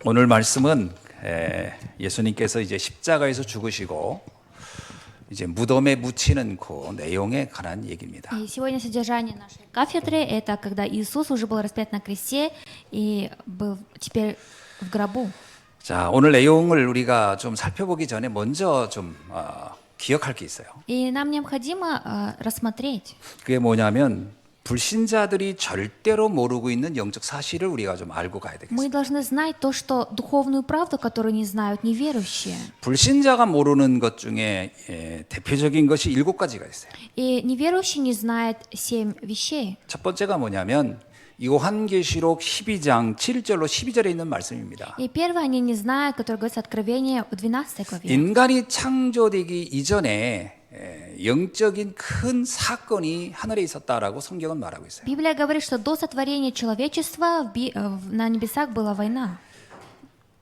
오늘 말씀은 예수님께서 이제 십자가에서 죽으시고 이제 무덤에 묻히는 그 내용에 관한 얘기입니다. И сегодня содержание нашей кафедры — это когда Иисус уже был распят на кресте и был теперь в гробу. 자, 오늘 내용을 우리가 좀 살펴보기 전에 먼저 좀 기억할 게 있어요. И нам необходимо рассмотреть. 그게 뭐냐면 불신자들이 절대로 모르고 있는 영적 사실을 우리가 좀 알고 가야 되겠어요. Мы должны знать то, что духовную правду, которую не знают неверующие. 불신자가 모르는 것 중에 대표적인 것이 7가지가 있어요. И неверующий не знает 7 вещей. 첫 번째가 뭐냐면 요한계시록 12장 7절로 12절에 있는 말씀입니다. И первое, они не знают, которое говорится Откровение в 12 главе. 인간이 창조되기 이전에 영적인 큰 사건이 하늘에 있었다라고 성경은 말하고 있어요. Библия говорит, что до сотворения человечества на небесах была война.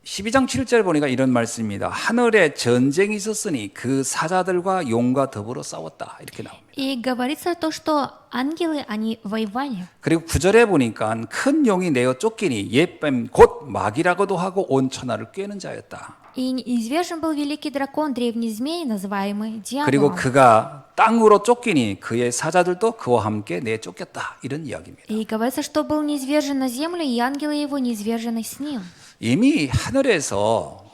12장 7절 보니까 이런 말씀입니다. 하늘에 전쟁이 있었으니 그 사자들과 용과 더불어 싸웠다. 이렇게 나옵니다. И говорится то, что ангелы, они воевали. 그리고 9절에 보니까 큰 용이 내어 쫓기니 옛뱀 곧 마귀라고도 하고 온 천하를 꿰는 자였다. И извержен был великий дракон, древний змей, называемый 그리고 дьяволом. 그가 땅으로 쫓기니 그의 사자들도 그와 함께 내쫓겼다. 이런 이야기입니다. И говорится, что был низвержен на землю, и ангелы его низвержены с ним. 이미 하늘에서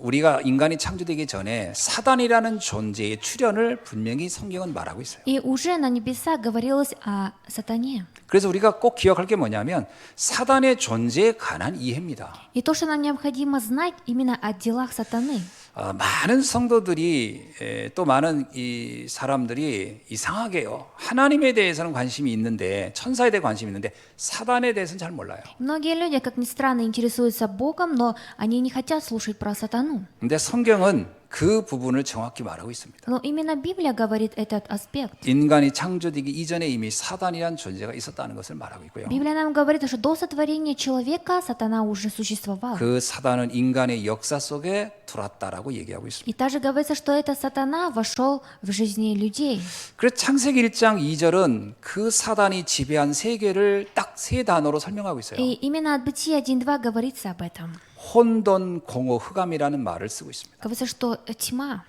우리가 인간이 창조되기 전에 사단이라는 존재의 출현을 분명히 성경은 말하고 있어요. И уже на небесах говорилось о сатане. 그래서 우리가 꼭 기억할 게 뭐냐면 사단의 존재에 관한 이해입니다. И то, что нам необходимо знать именно о делах сатаны. 많은 성도들이 또 많은 이 사람들이 이상하게요. 하나님에 대해서는 관심이 있는데 천사에 대해 관심이 있는데 사단에 대해서는 잘 몰라요. Многие люди, как ни странно, интересуются Богом, но они не хотят слушать про сатану. 근데 성경은 그 부분을 정확히 말하고 있습니다. Но именно Библия говорит этот аспект. 인간이 창조되기 이전에 이미 사단이란 존재가 있었다는 것을 말하고 있고요. Библия нам говорит, что до сотворения человека сатана уже существовал. 그 사단은 인간의 역사 속에 들어왔다라고 얘기하고 있습니다. И также говорится, что этот сатана вошел в жизни людей. 그래서 창세기 1장 2절은 그 사단이 지배한 세계를 딱 세 단어로 설명하고 있어요. И именно от Бытия 1:2 говорится об этом. 혼돈, 공허, 흑암이라는 말을 쓰고 있습니다. Говорится, что тьма.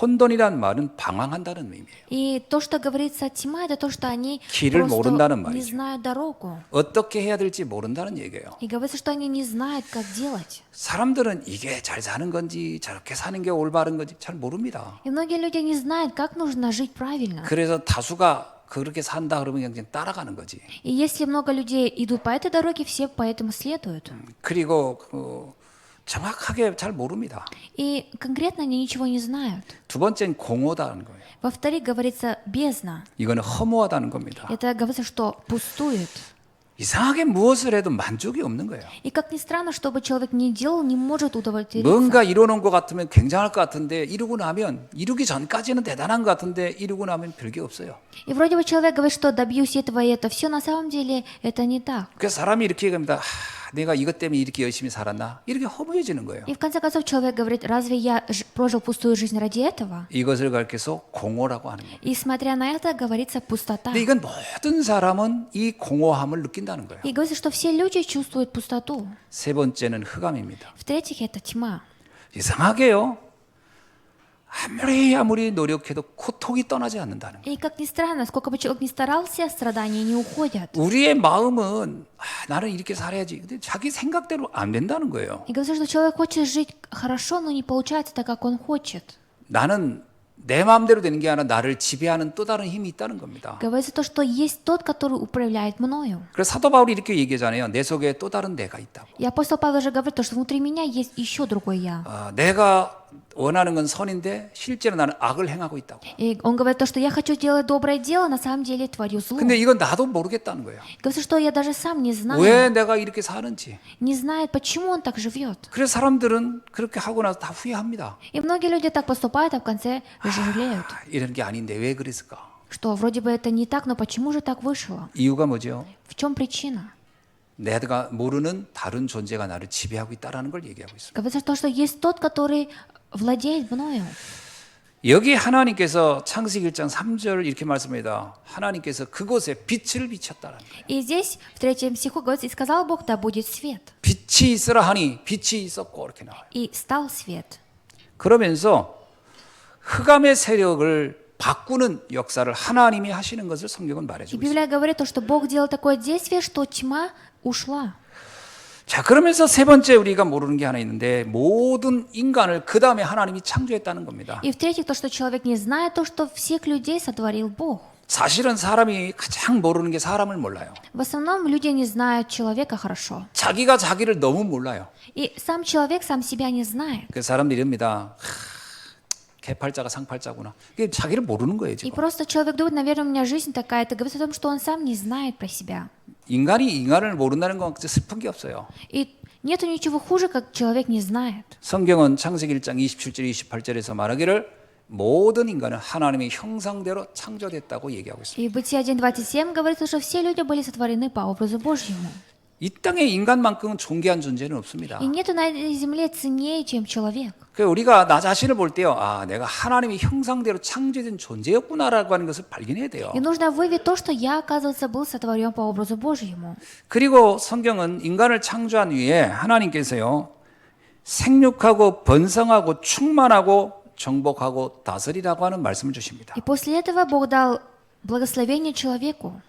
혼돈이란 말은 방황한다는 의미예요. И то, что говорится тьма, это то, что они 길을 모른다는 просто не 말이죠. знают дорогу. 어떻게 해야 될지 모른다는 얘기예요. И говорится, что они не знают, как делать. 사람들은 이게 잘 사는 건지 저렇게 사는 게 올바른 건지 잘 모릅니다. И многие люди не знают, как нужно жить правильно. 그래서 다수가 그렇게 산다 그러면 그냥 따라가는 거지. И если много людей идут по этой дороге, все поэтому следуют. 그리고 정확하게 잘 모릅니다. И конкретно они ничего не знают. 두 번째는 공허다는 거예요. Во-вторых, говорится бездна. 이거는 허무하다는 겁니다. Это говорится, что пустует. 이상하게 무엇을 해도 만족이 없는 거예요. И как ни странно, что бы человек ни делал, не может удовлетвориться. 뭔가 이루는 것 같으면 굉장할 것 같은데 이루고 나면 이루기 전까지는 대단한 것 같은데 이루고 나면 별게 없어요. И вроде бы человек говорит, что добьюсь этого и это все, на самом деле это не так. 그래서 사람이 이렇게 얘기합니다. 내가 이것 때문에 이렇게 열심히 살았나? 이렇게 허무해지는 거예요. И в конце концов человек говорит, разве я прожил пустую жизнь ради этого? 이것을 가르쳐서 공허라고 하는 거예요. И смотря на это, говорится пустота. 근데 이건 모든 사람은 이 공허함을 느낀다는 거예요. И говорится, что все люди чувствуют пустоту. 세 번째는 흑암입니다. В-третьих, это тьма. 이상하게요. 아무리 노력해도 고통이 떠나지 않는다는 거예요. И как ни странно, сколько бы человек ни старался, страдания не уходят. 우리의 마음은 나는 이렇게 살아야지. 근데 자기 생각대로 안 된다는 거예요. И говорится, что человек хочет жить хорошо, но не получается так, как он хочет. 나는 내 마음대로 되는 게 아니라 на를 지배하는 또 다른 힘이 있다는 겁니다. Говорится то, что есть тот, который управляет мною. 그래서 사도 바울이 이렇게 얘기하잖아요. 내 속에 또 다른 내가 있다고. И апостол Павел же говорит, что внутри меня есть еще другой я. 내가 원하는 건 선인데 실제로 나는 악을 행하고 있다고. И он говорит то, что я хочу делать доброе дело, на самом деле творю зло. 근데 이건 나도 모르겠다는 거예요. Говорится, что я даже сам не знаю. 왜 내가 이렇게 사는지. Не знает, почему он так живет. 그래서 사람들은 그렇게 하고 나서 다 후회합니다. И многие люди так поступают, а в конце жалеют. 이런 게 아닌데 왜 그랬을까? Что вроде бы это не так, но почему же так вышло? 이유가 뭐죠? В чем причина? 내가 모르는 다른 존재가 나를 지배하고 있다라는 걸 얘기하고 있습니다. Говорится то, что есть тот, который владеет мною. 여기 하나님께서 창세기 1장 3절 이렇게 말씀합니다. 하나님께서 그곳에 빛을 비쳤다는 거예요. И здесь, в 3 стиху говорится, «И сказал Бог, да будет свет». 빛 빛이 있으라 하니 빛이 있었고 이렇게 나와요. И стал свет. 그러면서 흑암의 세력을 바꾸는 역사를 하나님이 하시는 것을 성경은 И 말해주고 있습니다. Библия говорит, то, что Бог делал такое действие, что тьма ушла. 자, 그러면서 세 번째 우리가 모르는 게 하나 있는데 모든 인간을 그 다음에 하나님이 창조했다는 겁니다. И в-третьих, то, что человек не знает, то, что всех людей сотворил Бог. 사실은 사람이 가장 모르는 게 사람을 몰라요. В основном люди не знают человека хорошо. 자기가 자기를 너무 몰라요. И сам человек сам себя не знает. 그 사람들이 이럽니다. 개팔자가 상팔자구나. 이게 자기를 모르는 거예요, И 지금. просто человек думает, наверное, у меня жизнь такая. Это говорит о том, что он сам не знает про себя. 인간이 인간을 모른다는 건 진짜 슬픈 게 없어요. И нету ничего хуже, как человек не знает. 성경은 창세기 1장 27절 28절에서 말하기를 모든 인간은 하나님의 형상대로 창조됐다고 얘기하고 있습니다. И в Бытие 1:27 говорится, что все люди были сотворены по образу Божьему. 이 땅에 인간만큼은 존귀한 존재는 없습니다. И нету на этой земле ценнее, чем человек. 그래서 우리가 나 자신을 볼 때요, 아, 내가 하나님의 형상대로 창조된 존재였구나라고 하는 것을 발견해야 돼요. И нужно выявить то, что я, оказывается, был сотворен по образу Божьему. 그리고 성경은 인간을 창조한 후에 하나님께서요, 생육하고 번성하고 충만하고 정복하고 다스리라고 하는 말씀을 주십니다. И после этого Бог дал благословение человеку.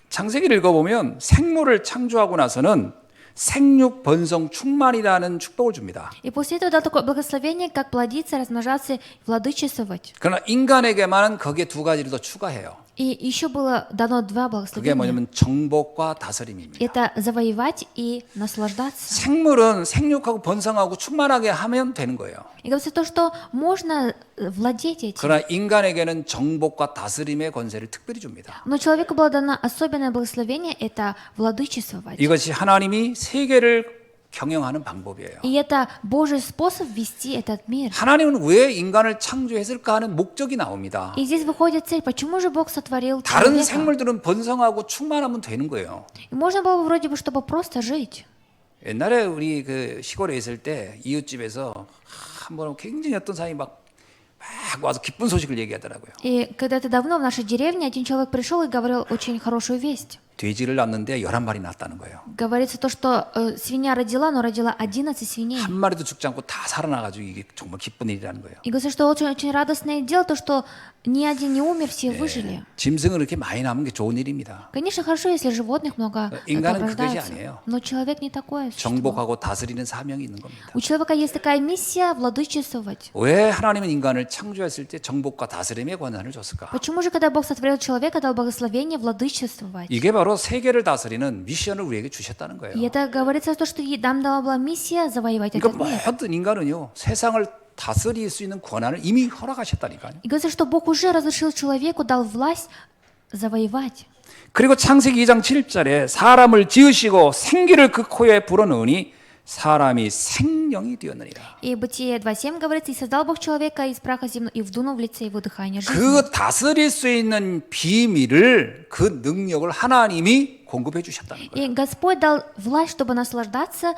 창세기를 읽어보면 생물을 창조하고 나서는 생육, 번성, 충만이라는 축복을 줍니다. И после этого дал такое благословение, как плодиться, размножаться и владычествовать. 그러나 인간에게만은 거기에 두 가지를 더 추가해요. И еще было дано два 그게 благословения. 뭐냐면 정복과 다스림입니다. Это завоевать и наслаждаться. 생물은 생육하고 번성하고 충만하게 하면 되는 거예요. И говорится то, что можно владеть этим. 그러나 인간에게는 정복과 다스림의 권세를 특별히 줍니다. Но человеку было дано особенное благословение, это владычествовать. 이것이 하나님이 세계를 경영하는 방법이에요. И это Божий способ вести этот мир. 하나님은 왜 인간을 창조했을까 하는 목적이 나옵니다. И здесь выходит цель, почему же Бог сотворил 다른 человека? 생물들은 번성하고 충만하면 되는 거예요. И можно было бы вроде бы, чтобы просто жить. 옛날에 우리 그 시골에 있을 때 이웃집에서 한 번 굉장히 어떤 사람이 막 와서 기쁜 소식을 얘기하더라고요. И когда-то давно в нашей деревне один человек пришел и говорил очень хорошую весть. 돼지를 낳는데 11마리 낳았다는 거예요. Говорится то, что свинья родила, но родила 11 свиней. 한 마리도 죽지 않고 다 살아나가지고 이게 정말 기쁜 일이라는 거예요. И говорится, что очень радостное дело, то, что ни один не умер, все выжили. 짐승은 이렇게 많이 낳으면 게 좋은 일입니다. Конечно, хорошо, если животных много 인간은 그것이 рождаются. 아니에요. Но человек не такое существо. 정복하고 다스리는 사명이 있는 겁니다. У человека есть такая миссия владычествовать. 왜 하나님은 인간을 창조했을 때 정복과 다스림의 권한을 줬을까? Почему же, когда Бог сотворил человека, дал благословение владычествовать? 이게 바로 세계를 다스리는 미션을 우리에게 주셨다는 거예요. И это говорится то, что нам дала была миссия завоевать 그러니까 этот мир. 모든 인간은요 세상을 다스릴 수 있는 권한을 이미 허락하셨다니까요. И говорится, что Бог уже разрешил человеку, дал власть завоевать. 그리고 창세기 2장 7절에 사람을 지으시고 생기를 그 코에 불어넣으니 사람이 생명이 되었느니라. И Бытие 2.7 говорится, и создал Бог человека из праха земного, и вдунул в лице его дыхание жизни. 그 다스릴 수 있는 비밀을 그 능력을 하나님이 공급해 주셨다는 거예요. И Господь дал власть, чтобы наслаждаться,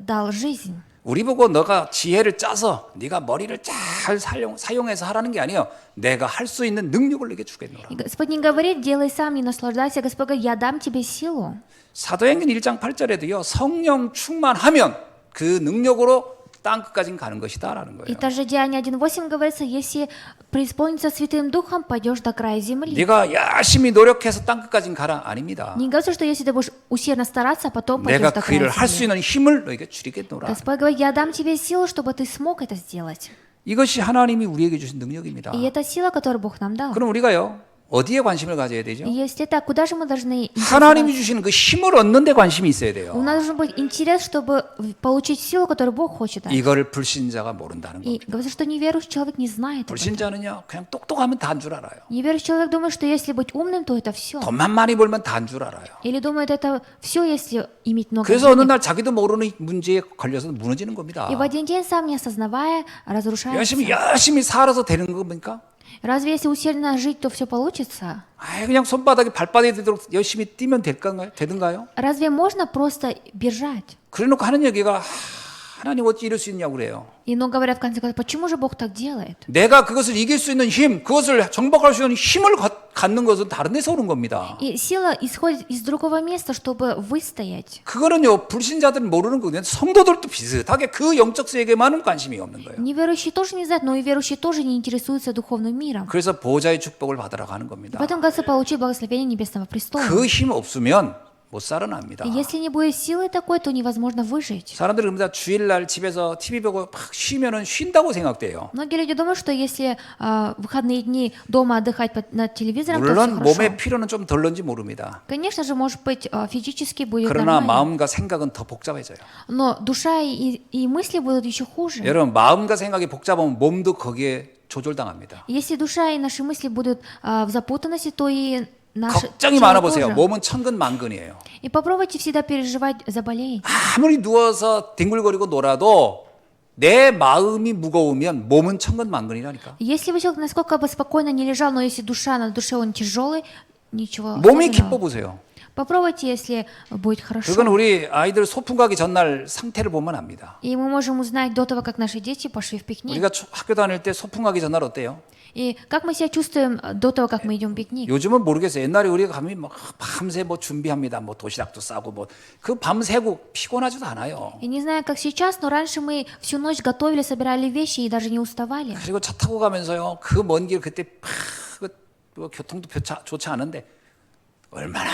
дал жизнь. 우리 보고 너가 지혜를 짜서 네가 머리를 잘 사용해서 하라는 게 아니에요. 내가 할 수 있는 능력을 내게 주겠노라. И Господь не говорит, делай сам, не наслаждайся. Господь говорит, я дам тебе силу. 사도행전 1장 8절에도요. 성령 충만하면 그 능력으로 땅 끝까지 가는 것이다라는 И 거예요. также Деяние 1.8 говорится, если преисполниться Святым Духом, пойдешь до края земли. 네가 열심히 노력해서 땅 끝까지 가라 아닙니다. Не говорится, что если ты будешь усердно стараться, потом 내가 пойдешь до 그 일을 края 할 수 земли. 있는 힘을 너에게 주리겠노라. Господь говорит, я дам тебе силу, чтобы ты смог это сделать. 이것이 하나님이 우리에게 주신 능력입니다. И это сила, которую Бог нам дал. 그럼 우리가요. 어디에 관심을 가져야 되죠? И если это, куда же мы должны 하나님이 интересоваться? 주시는 그 힘을 얻는 데 관심이 있어야 У 돼요. нас должен быть интерес, чтобы получить силу, которую Бог хочет дать. 이거를 불신자가 모른다는 И 겁니다. говорится, что неверующий человек не знает об этом. 불신자는요. 그냥 똑똑하면 다 한 줄 알아요. Неверующий человек думает, что если быть умным, то это все. 돈만 많이 벌면 다 한 줄 알아요. Или думает, это все, если иметь много 그래서 어느 денег. 날 자기도 모르는 문제에 걸려서 무너지는 겁니다. И в один день, сам не осознавая, разрушается. 열심히 살아서 되는 겁니까? Разве если усердно жить, то все получится? 그냥 손바닥에 발바닥에 되도록 열심히 뛰면 되든가요? Разве можно просто бежать? 그래놓고 하는 얘기가 하나님 어찌 이럴 수 있냐고 그래요. И но говорят в конце концов, почему же Бог так делает? 내가 그것을 이길 수 있는 힘, 그것을 정복할 수 있는 힘을 갖는 것은 다른 데서 오는 겁니다. И сила исходит из другого места, чтобы выстоять. 그거는요 불신자들은 모르는 거거든요. 성도들도 비슷하게 그 영적 세계만은 관심이 없는 거예요. Неверующие тоже не знают, но и верующие тоже не интересуются духовным миром. 그래서 보호자의 축복을 받으라고 하는 겁니다. Поэтому Господь получил благословение Небесного престола. 그 힘 없으면 못 살아납니다. И если не будет силы такой, то невозможно выжить. 사람들이 그럽니다. 주일날 집에서 TV 보고 막 쉬면은 쉰다고 생각돼요. Многие люди думают, что если в выходные дни дома отдыхать над телевизором, то все 물론 хорошо. 몸의 피로는 좀 덜는지 모릅니다. Конечно же, может быть, физически будет 그러나 нормально. 마음과 생각은 더 복잡해져요. Но душа и мысли будут еще хуже. 여러분 마음과 생각이 복잡하면 몸도 거기에 조절당합니다. Если душа и наши мысли будут в запутанности, то и наше 걱정이 тело 많아 보세요. тоже. 몸은 천근만근이에요. И попробуйте всегда переживать, заболеть. 아무리 누워서 뒹굴거리고 놀아도 내 마음이 무거우면 몸은 천근만근이라니까. Если бы человек насколько бы спокойно не лежал, но если душа на душе он тяжелый, ничего 몸이 особенного. 기뻐 보세요. Попробуйте, если будет хорошо. 그건 우리 아이들 소풍 가기 전날 상태를 보면 압니다. И мы можем узнать до того, как наши дети пошли в пикник. 우리가 학교 다닐 때 소풍 가기 전날 어때요? И как мы себя чувствуем до того, как мы идем в пикник. 요즘은 모르겠어요. 옛날에 우리가 가면 막 밤새 뭐 준비합니다. 뭐 도시락도 싸고 뭐 그 밤새고 피곤하지도 않아요. Я не знаю, как сейчас, но раньше мы всю ночь готовили, собирали вещи и даже не уставали. 그리고 차 타고 가면서요. 그 먼 길 그때 뭐 교통도 좋지 않은데 얼마나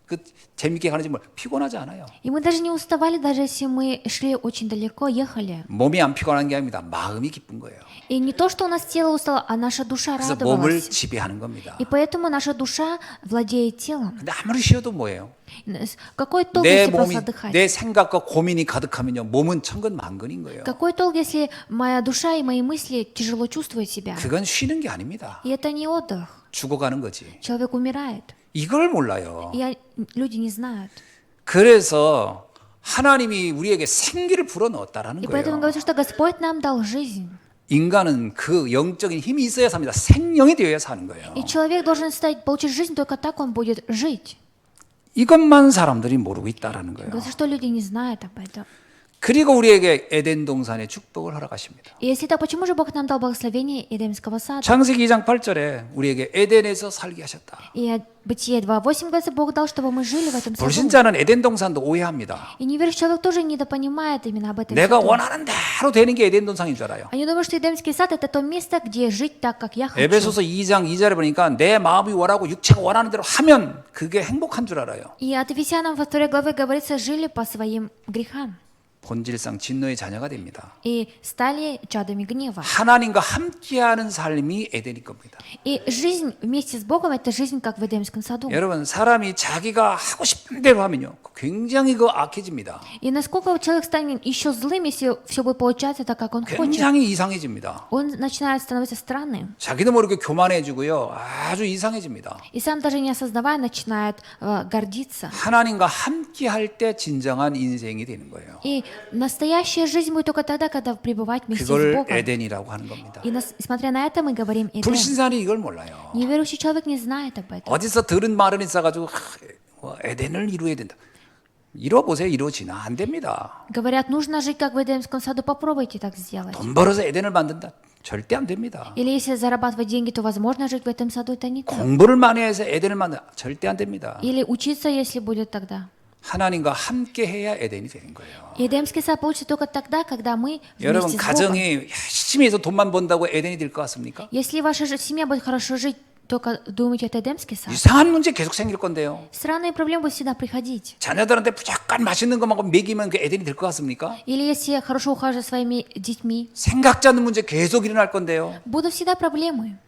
그 재밌게 가는지 뭘 피곤하지 않아요. И мы даже не уставали, даже если мы шли очень далеко, ехали. 몸이 안 피곤한 게 아닙니다. 마음이 기쁜 거예요. И не то, что у нас тело устало, а наша душа 그래서 몸을 радовалась. 지배하는 겁니다. И поэтому наша душа владеет телом. 근데 아무리 쉬어도 뭐예요? Какой толк, 내 если 몸이 просто отдыхать? 내 생각과 고민이 가득하면요. 몸은 천근만근인 거예요. Какой толк, если моя душа и мои мысли тяжело чувствуют себя? 그건 쉬는 게 아닙니다. И это не отдых. 죽어가는 거지. Человек умирает. 이걸 몰라요. И люди не знают. 그래서 하나님이 우리에게 생기를 불어넣었다라는 И поэтому 거예요. говорится, что Господь нам дал жизнь. 인간은 그 영적인 힘이 있어야 삽니다. 생명이 되어야 사는 거예요. И человек должен стать, получить жизнь, только так он будет жить. 이것만 사람들이 모르고 있다라는 거예요. Говорится, что люди не знают об этом. 그리고 우리에게 에덴 동산의 축복을 허락하십니다. И если так, почему же Бог нам дал благословение Эдемского сада? 창세기 2장 8절에 우리에게 에덴에서 살게 하셨다. И Бытие 2.8 говорится, Бог дал, чтобы мы жили в этом саду. 불신자는 에덴 동산도 오해합니다. И неверующий человек тоже недопонимает именно об этом 내가 саду. 원하는 대로 되는 게 에덴 동산인 줄 알아요. Они думают, что Эдемский сад – это то место, где жить так, как я хочу. 에베소서 2장 2절에 보니까 내 마음이 원하고 육체가 원하는 대로 하면 그게 행복한 줄 알아요. И от Ефесянам во 2 главе говорится, жили по своим грехам 본질상 진노의 자녀가 됩니다. и стали чадами гнева. 하나님과 함께하는 삶이 에덴일 겁니다. И жизнь вместе с Богом – это жизнь, как в Эдемском саду. 여러분 사람이 자기가 하고 싶은 대로 하면요 굉장히 악해집니다. И насколько человек станет еще злым, если все будет получаться так, как он хочет. 굉장히 이상해집니다. Он начинает становиться странным. 자기도 모르게 교만해지고요 아주 이상해집니다. И сам даже не осознавая, начинает гордиться. 하나님과 함께할 때 진정한 인생이 되는 거예요. И настоящая жизнь будет только тогда, когда пребывать вместе с 그걸 Богом. 에덴이라고 하는 겁니다. И смотря на это, мы говорим Эдем. 불신자는 이걸 몰라요. Неверующий человек не знает об этом. 어디서 들은 말은 있어가지고 에덴을 이루어야 된다. 이뤄보세요. 이루어지나 안 됩니다. Говорят, нужно жить, как в Эдемском саду, попробуйте так сделать. 돈 벌어서 에덴을 만든다. 절대 안 됩니다. Или если зарабатывать деньги, то возможно жить в этом саду, это не так. 공부를 많이 해서 에덴을 만든다. 절대 안 됩니다. Или учиться, если будет тогда. 하나님과 함께 해야 에덴이 되는 거예요. Эдемский сад получится только тогда, когда мы 여러분 вместе с Богом. 가정이 열심히 해서 돈만 번다고 에덴이 될 것 같습니까? Если ваша семья будет хорошо жить, только думаете, это Эдемский сад. 이상한 문제 계속 생길 건데요. Странные проблемы будут всегда приходить. 자녀들한테 무조건 맛있는 것만 먹이면 그 에덴이 될 것 같습니까? Или если хорошо ухаживать за своими детьми, 생각지 않는 문제 계속 일어날 건데요. будут всегда проблемы.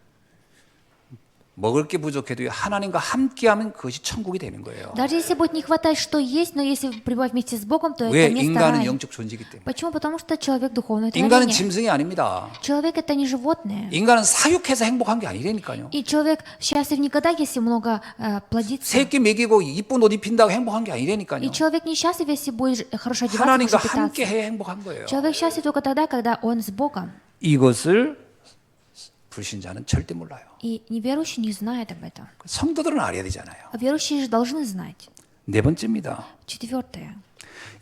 먹을 게 부족해도 하나님과 함께하면 그것이 천국이 되는 거예요. Даже если будет не хватать, что есть, но если пребывать вместе с Богом, то 왜 это место 인간은 рай. 영적 존재이기 때문에. Почему? Потому что человек духовное 인간은 творение. 짐승이 아닙니다. Человек это не животное. 인간은 사육해서 행복한 게 아니라니까요. И человек счастлив не когда, если много плодится. 새끼 먹이고 이쁜 옷 입힌다고 행복한 게 И 아니라니까요. человек несчастлив, если будет хорошо одеваться, 하나님과 хорошо 함께 питаться. 해야 행복한 거예요. Человек счастлив только тогда, когда он с Богом. 이것을 불신자는 절대 몰라요. И неверующий не знает об этом. 성도들은 알아야 되잖아요. А верующие же должны знать. 네 번째입니다. 4.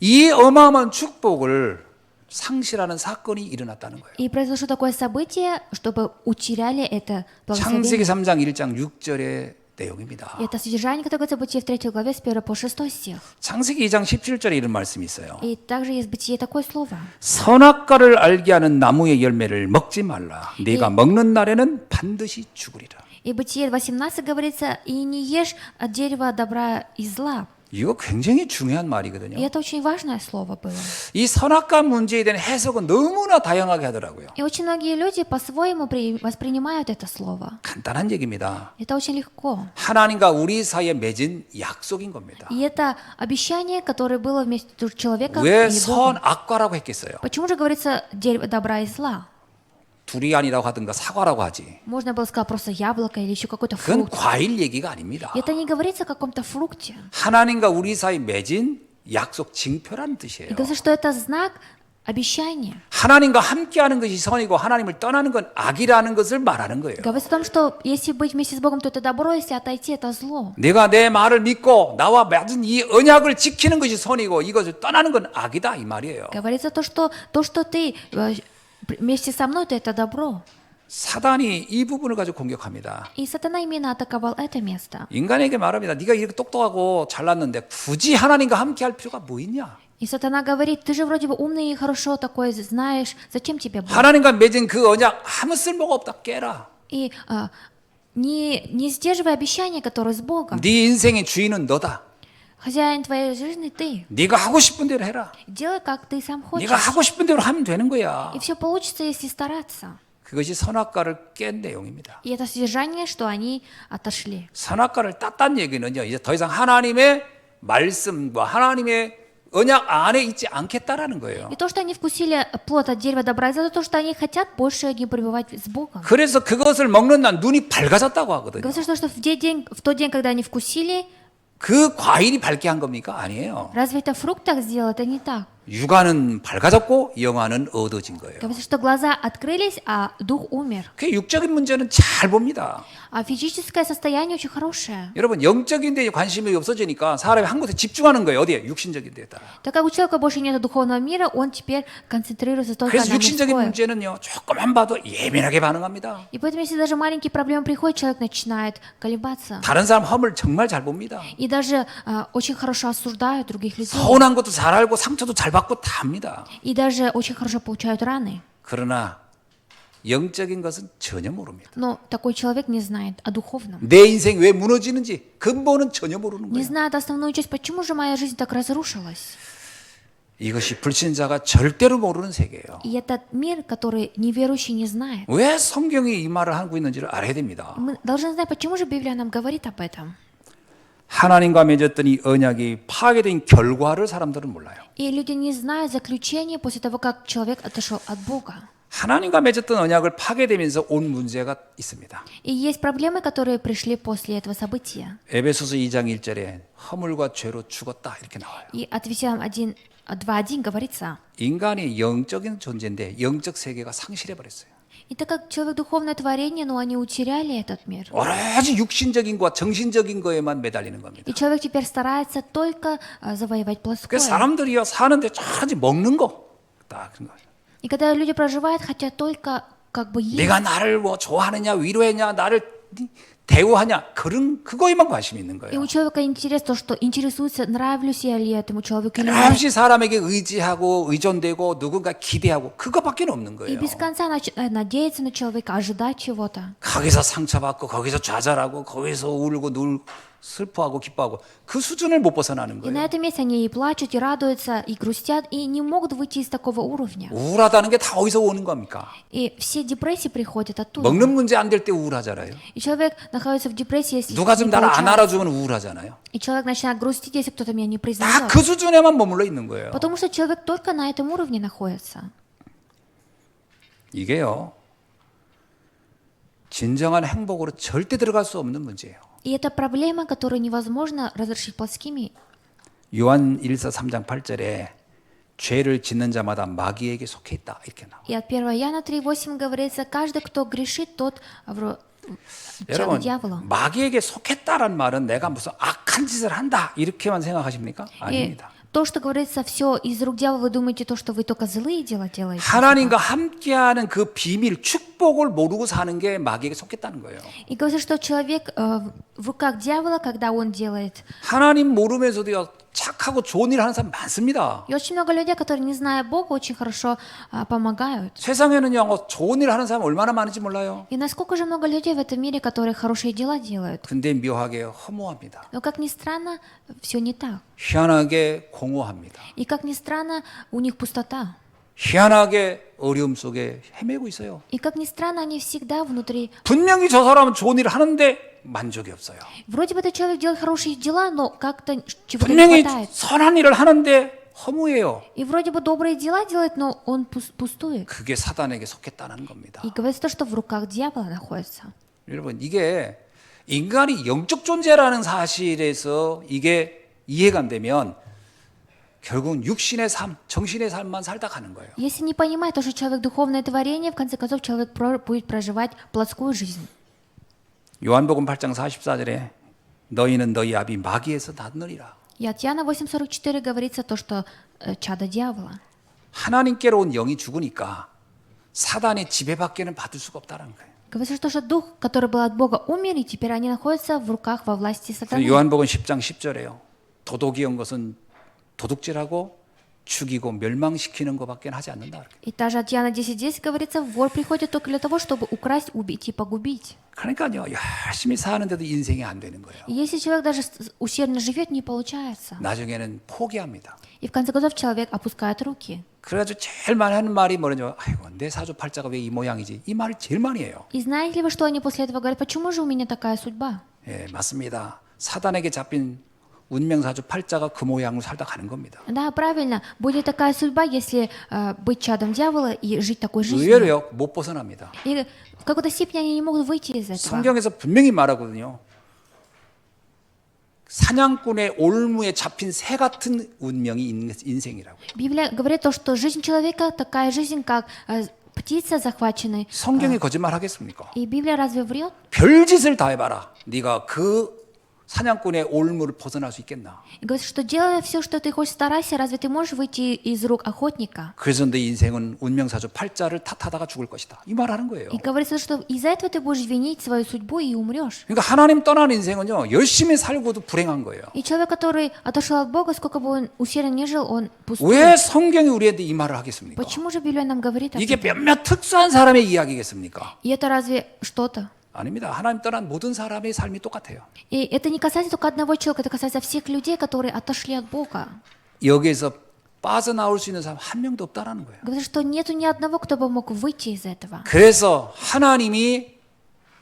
이 어마어마한 축복을 상실하는 사건이 일어났다는 거예요. И произошло такое событие, чтобы утеряли это 창세기 благословение. 3장 1장 6절의 내용입니다. И это содержание, которое говорится в Бытие в 3 главе с 1 по 6 стих. 창세기 2장 17절에 이런 말씀이 있어요. И также есть в Бытие такое слово. 선악과를 알게 하는 나무의 열매를 먹지 말라. 네가 먹는 날에는 반드시 죽으리라. И в Бытие 18 говорится, и не ешь от дерева добра и зла. 이거 굉장히 중요한 И 말이거든요. это очень важное слово было. 이 선악과 문제에 대한 해석은 너무나 다양하게 하더라고요. И очень многие люди по-своему воспринимают это слово. 간단한 얘기입니다. Это очень легко. 하나님과 우리 사이에 맺은 약속인 겁니다. И это обещание, которое было между человеком 왜 и Богом. 선악과라고 했겠어요? Почему же говорится дерево добра и зла? 두리안이라고 하든가 사과라고 하지. Можно было сказать просто яблоко или еще какой-то 그건 фрукт. 과일 얘기가 아닙니다. И это не говорится о каком-то фрукте. 하나님과 우리 사이 맺은 약속 징표라는 뜻이에요. И говорится, что это знак обещания. 하나님과 함께하는 것이 선이고 하나님을 떠나는 건 악이라는 것을 말하는 거예요. Говорится о том, что если быть вместе с Богом, то это добро, если отойти, это зло. 내가 내 말을 믿고 나와 맺은 이 언약을 지키는 것이 선이고 이것을 떠나는 건 악이다 이 말이에요. Говорится то, что ты вместе со мной, то это добро. 사단이 이 부분을 가지고 공격합니다. И сатана именно атаковал это место. 인간에게 말합니다. 네가 이렇게 똑똑하고 잘났는데 굳이 하나님과 함께할 필요가 뭐 있냐? И сатана говорит, ты же вроде бы умный и хорошо такое знаешь, зачем тебе Бог? 하나님과 맺은 그 언약 아무 쓸모가 없다 깨라. И не сдерживай обещания, которые с Богом. 네 인생의 주인은 너다. Хозяин твоей жизни ты. 네가 하고 싶은 대로 해라. Делай, как ты сам хочешь. 네가 하고 싶은 대로 하면 되는 거야. И все получится, если стараться. 그것이 선악과를 깬 내용입니다. И это содержание, что они отошли. 선악과를 땄다는 얘기는요. 이제 더 이상 하나님의 말씀과 하나님의 언약 안에 있지 않겠다라는 거예요. И то, что они вкусили плод от дерева добра и зла, это то, что они хотят больше не пребывать с Богом. 그래서 그것을 먹는 날 눈이 밝아졌다고 하거든요. Говорится, что в тот день, когда они вкусили, 그 과일이 밝게 한 겁니까? 아니에요. разве это фрукт так сделал? Это не так. 육안은 밝아졌고 영안은 어두워진 거예요. Говорится, что глаза открылись, а дух умер. 그 육적인 문제는 잘 봅니다. А физическое состояние очень хорошее. 여러분 영적인 데에 관심이 없어지니까 사람이 한 곳에 집중하는 거예요. 어디에? 육신적인 데에다. Так как у человека больше нет духовного мира, он теперь концентрируется только 그래서 на 육신적인 мирское. 문제는요. 조금만 봐도 예민하게 반응합니다. И поэтому, если даже маленькие проблемы приходят, человек начинает колебаться. 다른 사람 허물 정말 잘 봅니다. И даже очень хорошо осуждают других людей. 서운한 것도 잘 알고 상처도 잘 받고 다 합니다. И даже очень хорошо получают раны. 그러나 영적인 것은 전혀 모릅니다. Но такой человек не знает о духовном. 내 인생 왜 무너지는지 근본은 전혀 모르는 Не 거예요. знает основную часть, почему же моя жизнь так разрушилась. 이것이 불신자가 절대로 모르는 세계예요. И этот мир, который неверующий не знает. 왜 성경이 이 말을 하고 있는지를 알아야 됩니다. Мы должны знать, почему же Библия нам говорит об этом. 하나님과 맺었던 이 언약이 파괴된 결과를 사람들은 몰라요. И люди не знают заключение после того, как человек отошел от Бога. 하나님과 맺었던 언약을 파괴되면서 온 문제가 있습니다. И есть проблемы, которые пришли после этого события. 에베소서 2장 1절에 허물과 죄로 죽었다 이렇게 나와요. И от Ефесянам 2:1 говорится, 인간이 영적인 존재인데 영적 세계가 상실해 버렸어요. и так как человек духовное творение, но они утеряли этот мир. 오로지 육신적인 것과 정신적인 거에만 매달리는 겁니다. И человек теперь старается только завоевать плоское. 그래서 사람들이요 사는데 저지 먹는 거 딱 그런 거예요. И когда люди проживают, хотят только как бы есть. 내가 나를 뭐 좋아하느냐 위로했냐 나를 대우하냐 그런 그거에만 관심이 있는 И 거예요. у человека интерес то, что интересуется, нравлюсь я ли этому человеку или нет. 없이 사람에게 의지하고 의존되고 누군가 기대하고 그거밖에 없는 И 거예요. без конца надеяться на человека, ожидать чего-то. 거기서 상처받고 거기서 좌절하고 거기서 울고 슬퍼하고 기뻐하고 그 수준을 못 벗어나는 И на 거예요. этом месте они и плачут, и радуются, и грустят, и не могут выйти из такого уровня. 우울하다는 게 다 어디서 오는 겁니까? И все депрессии приходят оттуда. 먹는 문제 안 될 때 우울하잖아요. И человек находится в депрессии, если 누가 좀 не 나를 안 получается. 알아주면 우울하잖아요. И человек начинает грустить, если кто-то меня не 다 признает. 그 수준에만 머물러 있는 거예요. Потому что человек только на этом уровне находится. 이게요. 진정한 행복으로 절대 들어갈 수 없는 문제예요. И это проблема, которую невозможно разрешить плоскими. 요한 1서 3장 8절에 죄를 짓는 자마다 마귀에게 속해 있다 이렇게 나와요. И от 1 Иоанна 3:8 говорится, каждый, кто грешит, тот 여러분 дьявола. 마귀에게 속했다란 말은 내가 무슨 악한 짓을 한다 이렇게만 생각하십니까? И 아닙니다. то, что говорится, все из рук дьявола, вы думаете, то, что вы только злые дела делаете. 하나님과 함께하는 그 비밀, 축복을 모르고 사는 게 마귀에게 속겠다는 거예요. И говорится, что человек в руках дьявола, когда он делает. 하나님 모르면서도 착하고 좋은 일 하는 사람 많습니다. И очень много людей, которые, не зная Бога, очень хорошо помогают. 세상에는요, 좋은 일 하는 사람 얼마나 많은지 몰라요. И насколько же много людей в этом мире, которые хорошие дела делают. 근데 묘하게 허무합니다. Но, как ни странно, все не так. 희한하게 공허합니다. И, как ни странно, у них пустота. 희한하게 어려움 속에 헤매고 있어요. И, как ни странно, они всегда внутри. 분명히 저 사람은 좋은 일을 하는데 만족이 없어요. Вроде бы этот человек делает хорошие дела, но как-то чего-то не 분명히 хватает. 선한 일을 하는데 허무해요. И вроде бы добрые дела делает, но он пустует. 그게 사단에게 속했다는 겁니다. И говорится то, что в руках дьявола находится. 여러분, 이게 인간이 영적 존재라는 사실에서 이게 이해가 안 되면 결국은 육신의 삶, 정신의 삶만 살다 가는 거예요. Если не понимать то, что человек духовное творение, в конце концов человек будет проживать плотскую жизнь. 요한복음 8장 44절에 너희는 너희 아비 마귀에서 났느니라. И от Иоанна 8:44 говорится то, что чадо дьявола. 하나님께로 온 영이 죽으니까 사단의 지배밖에는 받을 수가 없다는 거예요. Говорится, что дух, который был от Бога, умер, и теперь они находятся в руках, во власти сатаны. 요한복음 10장 10절에요. 도둑이 온 것은 도둑질하고 죽이고 멸망시키는 것밖에 하지 않는다. И также от Иоанна 10:10 говорится, вор приходит только для того, чтобы украсть, убить и погубить. 그러니까요, 열심히 사는데도 인생이 안 되는 거예요. И если человек даже усердно живет, не получается. 나중에는 포기합니다. И в конце концов человек опускает руки. 그래가지고 제일 많이 하는 말이 뭐냐면, 아이고 내 사주팔자가 왜 이 모양이지? 이 말을 제일 많이 해요. И знаете ли вы, что они после этого говорят? Почему же у меня такая судьба? 예, 맞습니다. 사단에게 잡힌 운명사주 팔자가 그 모양으로 살다 가는 겁니다. Да, правильно. Будет такая судьба, если быть чадом дьявола и жить такой жизнью. 의외로요, 못 벗어납니다. И в какой-то степени они не могут выйти из этого. 성경에서 분명히 말하거든요. 사냥꾼의 올무에 잡힌 새 같은 운명이 인생이라고. Библия говорит то, что жизнь человека такая жизнь, как птица захваченная. 성경이 거짓말 하겠습니까? И Библия разве врет? 별짓을 다 해봐라. 네가 그 사냥꾼의 올무를 벗어날 수 있겠나? И говорит, что делая все, что ты хочешь, старайся, разве ты можешь выйти из рук охотника? 그래서 내 인생은 운명사주 팔자를 탓하다가 죽을 것이다. 이 말하는 거예요. И говорится, что из-за этого ты будешь винить свою судьбу и умрешь. 그러니까 하나님 떠난 인생은요, 열심히 살고도 불행한 거예요. И человек, который отошел от Бога, сколько бы он усердно не жил, он 왜 пустует. 성경이 우리한테 이 말을 하겠습니까? Почему же Библия нам говорит об 이게 этом? 몇몇 특수한 사람의 이야기겠습니까? И это разве что-то? 아닙니다. 하나님 떠난 모든 사람의 삶이 똑같아요. И это не касается только одного человека, это касается всех людей, которые отошли от Бога. 여기에서 빠져나올 수 있는 사람 한 명도 없다라는 거예요. Говорит, что нету ни одного, кто бы мог выйти из этого. 그래서 하나님이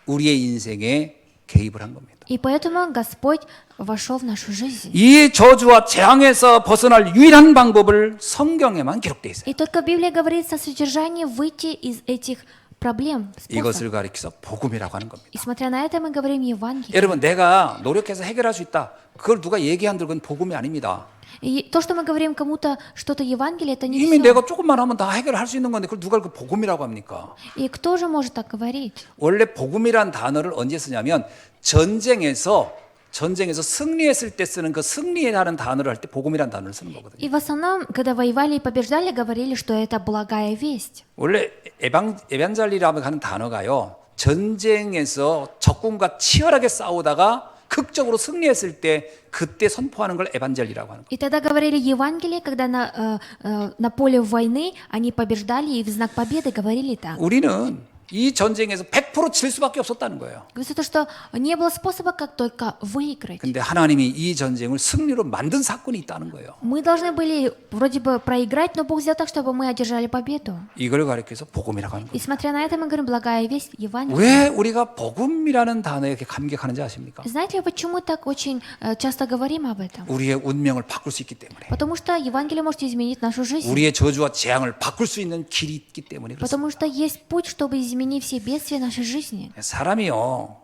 우리의 인생에 개입을 한 겁니다. И поэтому Господь вошел в нашу жизнь. 이 저주와 재앙에서 벗어날 유일한 방법을 성경에만 기록되어 있어요. И только Библия говорит о содержании выйти из этих проблем. способ. 이것을 가리켜서 복음이라고 하는 겁니다. И смотря на это, мы говорим Евангелие. 여러분, 내가 노력해서 해결할 수 있다. 그걸 누가 얘기한들 그건 복음이 아닙니다. И то, что мы говорим кому-то что-то Евангелие, это не 이미 все. 내가 조금만 하면 다 해결할 수 있는 건데 그걸 누가 그 복음이라고 합니까? И кто же может так говорить? 원래 복음이란 단어를 언제 쓰냐면 전쟁에서 승리했을 때 쓰는 그 승리라는 단어를 할 때 복음이라는 단어를 쓰는 거거든요. И в основном, когда воевали и побеждали, говорили, что это благая весть. 원래 에반젤리라고 하는 단어가요. 전쟁에서 적군과 치열하게 싸우다가 극적으로 승리했을 때 그때 선포하는 걸 에반젤리라고 하는 거예요. И тогда говорили Евангелие, когда на поле войны они побеждали и в знак победы говорили так. 우리는 이 전쟁에서 100% 질 수밖에 없었다는 거예요. Говорится то, что не было способа, как только выиграть. 근데 하나님이 이 전쟁을 승리로 만든 사건이 있다는 거예요. Мы должны были вроде бы проиграть, но Бог сделал так, чтобы мы одержали победу. 이걸 가리켜서 복음이라고 하는 И 거예요. смотря на это, мы говорим благая весть Евангелие. 왜 우리가 복음이라는 단어에 이렇게 감격하는지 아십니까? Знаете ли, почему так очень часто говорим об этом? 우리의 운명을 바꿀 수 있기 때문에. Потому что Евангелие может изменить нашу жизнь. 우리의 저주와 재앙을 바꿀 수 있는 길이 있기 때문에 그렇습니다. Потому что есть путь, чтобы изменить все бедствия нашей жизни. 사람이요,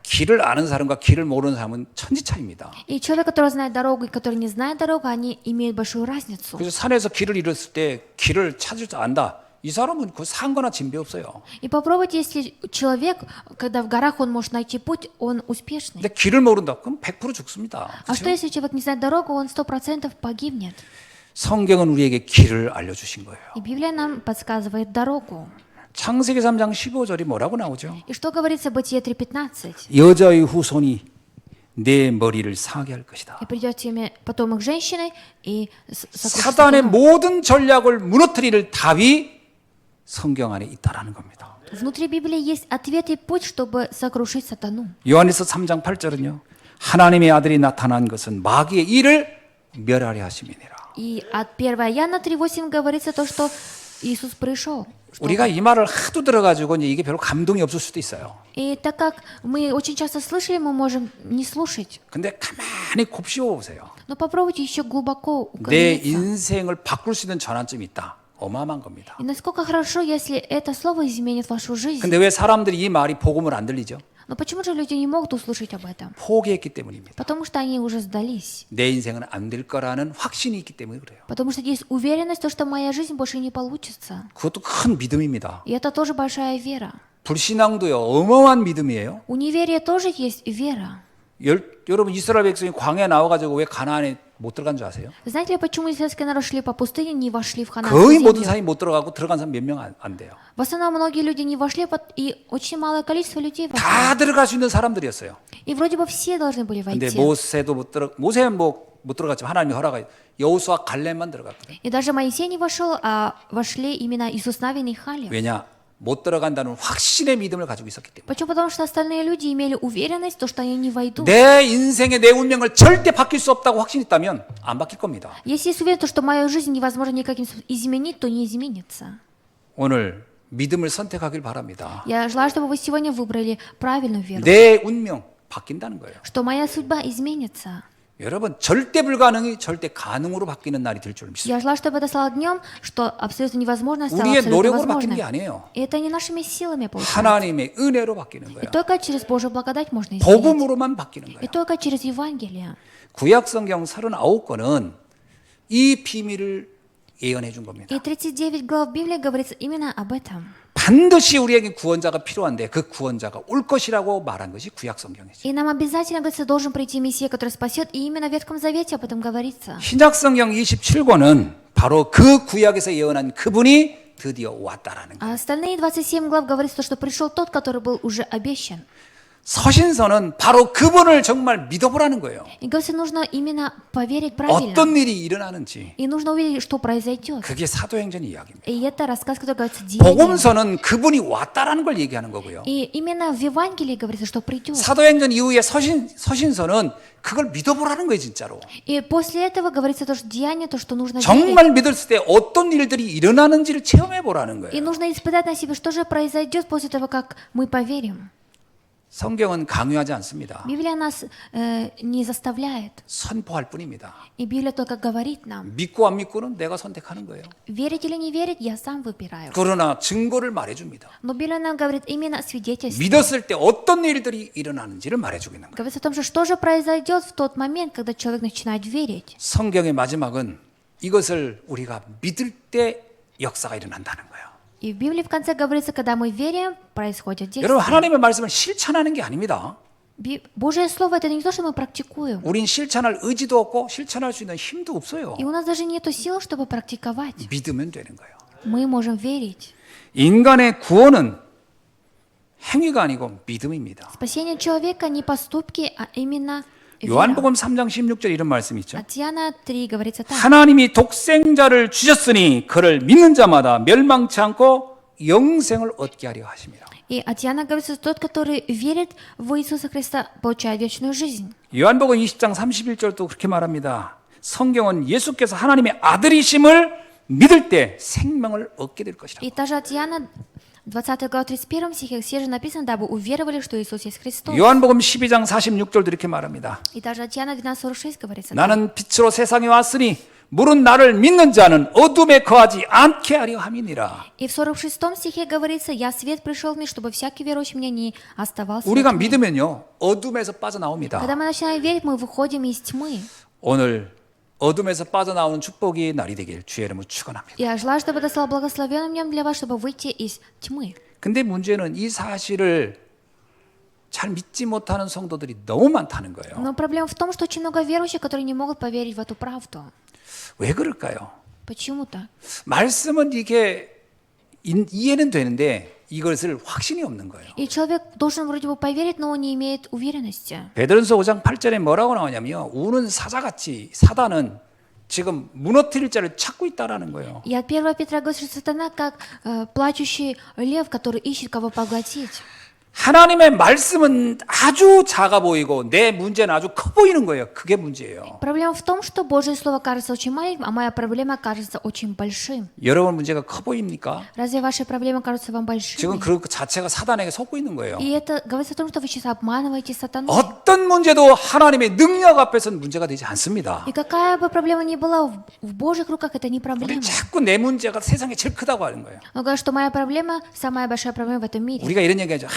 길을 아는 사람과 길을 모르는 사람은 천지 차이입니다. И человек, который знает дорогу, и который не знает дорогу, они имеют большую разницу. 그래서 산에서 길을 잃었을 때 길을 찾을 줄 안다. 이 사람은 그 산거나 진배 없어요. И попробуйте, если человек, когда в горах он может найти путь, он успешный. 근데 길을 모른다. 그럼 100% 죽습니다. А что, если человек не знает дорогу, он 100% погибнет? 성경은 우리에게 길을 알려주신 거예요. И Библия нам подсказывает дорогу. 창세기 3장 15절이 뭐라고 나오죠? И что говорится в Бытие 3:15? 여자의 후손이 내 머리를 상하게 할 것이다. И придет тебе потомок женщины и сокрушит 사단의 его. 모든 전략을 무너뜨릴 답이 성경 안에 있다라는 겁니다. Внутри Библии есть ответ и путь, чтобы сокрушить сатану. 요한일서 3장 8절은요. 하나님의 아들이 나타난 것은 마귀의 일을 멸하려 하심이니라. И от 1 Иоанна 3:8 говорится то, что Иисус пришел. 우리가 이 말을 하도 들어가지고 이제 이게 별로 감동이 없을 수도 있어요. И так как мы очень часто слышали, мы можем не слушать. 근데 가만히 곱씹어 보세요. Но попробуйте еще глубоко 내 углубиться. 인생을 바꿀 수 있는 전환점이 있다. 어마어마한 겁니다. И насколько хорошо, если это слово изменит вашу жизнь. 근데 왜 사람들이 이 말이 복음을 안 들리죠? Но почему же люди не могут услышать об этом? 포기했기 때문입니다. Потому что они уже сдались. 내 인생은 안 될 거라는 확신이 있기 때문에 그래요. Потому что есть уверенность, что моя жизнь больше не получится. 그것도 큰 믿음입니다. И это тоже большая вера. 불신앙도요. 어마어마한 믿음이에요. У неверия тоже есть вера. 여러분 이스라엘 백성이 광야에 나와가지고 왜 가나안에 못 들어간 줄 아세요? Знаете ли, почему израильский народ шли по пустыне, не вошли в 거의 Ханаанскую 모든 землю? 사람이 못 들어가고 들어간 사람 몇 명 안 돼요. В основном многие люди не вошли, и очень малое количество людей вошло. 다 들어갈 수 있는 사람들이었어요. И вроде бы все должны были 근데 войти. 모세도 모세는 못 들어갔지만 하나님이 허락해 여호수아 갈렙만 들어갔거든요. И даже Моисей не вошел, а вошли именно Иисус Навин и Халев. 왜냐? 못 들어간다는 확신의 믿음을 가지고 있었기 때문에. Почему? Потому что остальные люди имели уверенность, то, что они не войдут. 내 인생의 내 운명을 절대 바뀔 수 없다고 확신했다면 안 바뀔 겁니다. Если есть уверенность, что мою жизнь невозможно никаким способом изменить, то не изменится. 오늘 믿음을 선택하길 바랍니다. Я желаю, чтобы вы сегодня выбрали правильную веру, 내 운명 바뀐다는 거예요. что моя судьба изменится. 여러분 절대 불가능이 절대 가능으로 바뀌는 날이 될 줄 믿습니다. Я желаю, чтобы это стало днем, что абсолютно невозможно стало 우리의 абсолютно 노력으로 바뀌는 게 возможным. 아니에요. И это не нашими силами получается. 하나님의 은혜로 바뀌는 И 거예요. только через Божью благодать можно изменить. 복음으로만 바뀌는 И 거예요. только через Евангелие. 구약 성경 39권은 이 비밀을 예언해 준 겁니다. И 39 глав Библии говорится именно об этом. 반드시 우리에게 구원자가 필요한데 그 구원자가 올 것이라고 말한 것이 구약 성경이죠. И нам обязательно, говорится, должен прийти Мессия, который спасет. И именно в Ветхом Завете об этом говорится. 신약 성경 27권은 바로 그 구약에서 예언한 그분이 드디어 왔다라는 거예요. А остальные 27 глав говорится, что пришел тот, который был уже обещан. 서신서는 바로 그분을 정말 믿어보라는 거예요. И говорится, нужно именно поверить правильно. 어떤 일이 일어나는지 И нужно увидеть, что произойдет. 그게 사도행전 이야기입니다. И это рассказ, который говорится Деяниям. 복음서는 그분이 왔다라는 걸 얘기하는 거고요. И именно в Евангелии говорится, что придет. 사도행전 이후에 서신서는 그걸 믿어보라는 거예요, 진짜로. И после этого говорится то, что деяние, то, что нужно верить. 정말 믿었을 때 어떤 일들이 일어나는지를 체험해 보라는 И 거예요. нужно испытать на себе, что же произойдет после того, как мы поверим. 성경은 강요하지 않습니다. Библия нас не заставляет. 선포할 뿐입니다. И Библия только говорит нам. 믿고 안 믿고는 내가 선택하는 거예요. Верить или не верить, я сам выбираю. 그러나 증거를 말해줍니다. Но Библия нам говорит именно свидетельство. 믿었을 때 어떤 일들이 일어나는지를 말해주고 있는 거예요. Говорится о том, что же произойдет в тот момент, когда человек начинает верить. 성경의 마지막은 이것을 우리가 믿을 때 역사가 일어난다는 거예요. И в Библии в конце говорится, когда мы верим, происходит 여러분 действие. 하나님의 말씀을 실천하는 게 아닙니다. Божье Слово — это не то, что мы практикуем. 우린 실천할 의지도 없고 실천할 수 있는 힘도 없어요. И у нас даже нет сил, чтобы практиковать. 믿으면 되는 거예요. Мы можем верить. 인간의 구원은 행위가 아니고 믿음입니다. Спасение человека не поступки, а именно вера. 요한복음 3장 16절 이런 말씀이 있죠. От Иоанна 3 говорится так. 하나님이 독생자를 주셨으니 그를 믿는 자마다 멸망치 않고 영생을 얻게 하려 하십니다. И от Иоанна говорится, тот, который верит в Иисуса Христа, получает вечную жизнь. 요한복음 20장 31절도 그렇게 말합니다. 성경은 예수께서 하나님의 아들이심을 믿을 때 생명을 얻게 될 것이라. И также от Иоанна 20 глава 31 стихе все же написано, дабы уверовали, что Иисус есть Христос. 요한복음 12장 46절도 이렇게 말합니다. И также от Иоанна 12:46 говорится. 나는 빛으로 세상에 왔으니 물은 나를 믿는 자는 어둠에 거하지 않게 하려 함이니라. И в 46 стихе говорится, я свет пришел в мир, чтобы всякий верующий мне не оставался. во 우리가 тьме». 믿으면요 어둠에서 빠져나옵니다. Когда мы начинаем верить, мы выходим из тьмы. 오늘 어둠에서 빠져나오는 축복이 날이 되길 주의 이름으로 축원합니다. Я желаю, чтобы это стало благословенным днем для вас, чтобы выйти из тьмы. 근데 문제는 이 사실을 잘 믿지 못하는 성도들이 너무 많다는 거예요. Но проблема в том, что очень много верующих, которые не могут поверить в эту правду. 왜 그럴까요? Почему так? 말씀은 이게 이해는 되는데 이것을 확신이 없는 거예요. И человек должен вроде бы поверить, но он не имеет уверенности. 베드로전서 5장 8절에 뭐라고 나오냐면요. 우는 사자같이 사단은 지금 무너뜨릴 자를 찾고 있다라는 거예요. И от 1 Петра говорит, что сатана как плачущий лев, который ищет кого поглотить. 하나님의 말씀은 아주 작아 보이고 내 문제는 아주 커 보이는 거예요. 그게 문제예요. Проблема в том, что Божье Слово кажется очень маленьким, а моя проблема кажется очень большим. 여러분 문제가 커 보입니까? Разве ваши проблемы кажутся вам 지금 большими? 그 자체가 사단에게 속고 있는 거예요. И это говорится о том, что вы сейчас обманываете сатану. 어떤 문제도 하나님의 능력 앞에서는 문제가 되지 않습니다. И какая бы проблема ни была, в Божьих руках это не 우리 проблема. 자꾸 내 문제가 세상에 제일 크다고 하는 거예요. Он говорит, что моя проблема самая большая проблема в этом мире. 우리가 이런 얘기하죠.